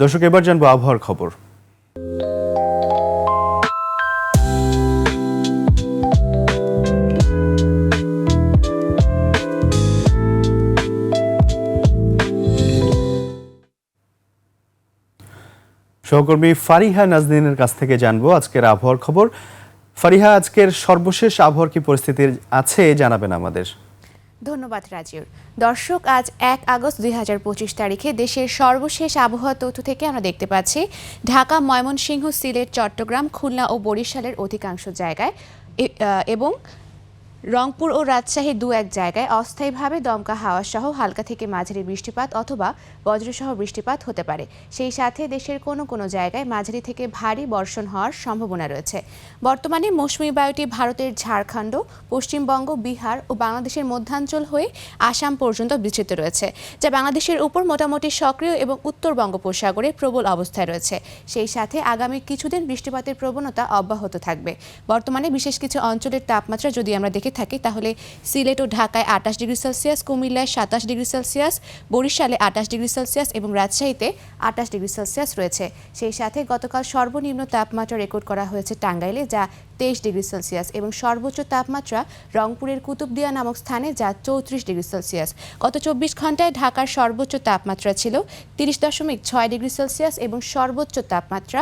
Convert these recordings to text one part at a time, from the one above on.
দর্শক, এবার জানবো আবহাওয়ার খবর। সহকর্মী ফারিহা নাজনীনের কাছ থেকে জানবো আজকের আবহাওয়ার খবর। ফারিহা, আজকের সর্বশেষ আবহাওয়ার কি পরিস্থিতি আছে জানাবেন আমাদের। ধন্যবাদ রাজিউর। দর্শক, আজ 1 আগস্ট 2025 তারিখে দেশের সর্বশেষ আবহাওয়া তথ্য থেকে আমরা দেখতে পাচ্ছি ঢাকা, ময়মনসিংহ, সিলেট, চট্টগ্রাম, খুলনা ও বরিশালের অধিকাংশ জায়গায় এবং রংপুর ও রাজশাহীর 2-1 জায়গায় অস্থায়ীভাবে দমকা হাওয়া সহ হালকা থেকে মাঝারি বৃষ্টিপাত অথবা বজ্রসহ বৃষ্টিপাত হতে পারে। সেই সাথে দেশের কোনো কোনো জায়গায় মাঝারি থেকে ভারী বর্ষণ হওয়ার সম্ভাবনা রয়েছে। বর্তমানে মৌসুমী বায়ুটি ভারতের ঝাড়খণ্ড, পশ্চিমবঙ্গ, বিহার ও বাংলাদেশের মধ্যাঞ্চল হয়ে আসাম পর্যন্ত বিস্তৃত রয়েছে, যা বাংলাদেশের উপর মোটামুটি সক্রিয় এবং উত্তর বঙ্গোপসাগরে প্রবল অবস্থায় রয়েছে। সেই সাথে আগামী কিছুদিন বৃষ্টিপাতের প্রবণতা অব্যাহত থাকবে। বর্তমানে বিশেষ কিছু অঞ্চলের তাপমাত্রা যদি আমরা দেখে থাকি তাহলে সিলেট ও ঢাকায় 28 ডিগ্রি সেলসিয়াস, কুমিল্লায় 27 ডিগ্রি সেলসিয়াস, বরিশালে 28 ডিগ্রি সেলসিয়াস এবং রাজশাহীতে 28 ডিগ্রি সেলসিয়াস রয়েছে। সেই সাথে গতকাল সর্বনিম্ন তাপমাত্রা রেকর্ড করা হয়েছে টাঙ্গাইলে, যা 23 ডিগ্রি সেলসিয়াস এবং সর্বোচ্চ তাপমাত্রা রংপুরের কুতুবদিয়া নামক স্থানে, যা 34 ডিগ্রি সেলসিয়াস। গত 24 ঘন্টায় ঢাকার সর্বোচ্চ তাপমাত্রা ছিল 30.6 ডিগ্রি সেলসিয়াস এবং সর্বোচ্চ তাপমাত্রা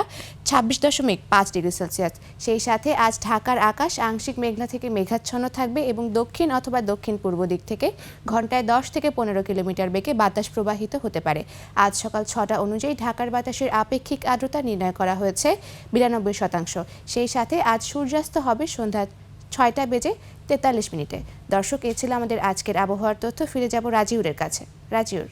26.5 ডিগ্রি সেলসিয়াস। সেই সাথে আজ ঢাকার আকাশ আংশিক মেঘলা থেকে মেঘাচ্ছন্ন থাকবে এবং দক্ষিণ অথবা দক্ষিণ পূর্ব দিক থেকে ঘন্টায় 10 থেকে 15 কিলোমিটার বেগে বাতাস প্রবাহিত হতে পারে। আজ সকাল 6টা অনুযায়ী ঢাকার বাতাসের আপেক্ষিক আর্দ্রতা নির্ণয় করা হয়েছে 92%। সেই সাথে আজ সূর্যাস্ত হবে সন্ধ্যা 6টা বেজে 43 মিনিটে। দর্শক, এ ছিল আমাদের আজকের আবহাওয়ার তথ্য। ফিরে যাব রাজিউরের কাছে। রাজিউর।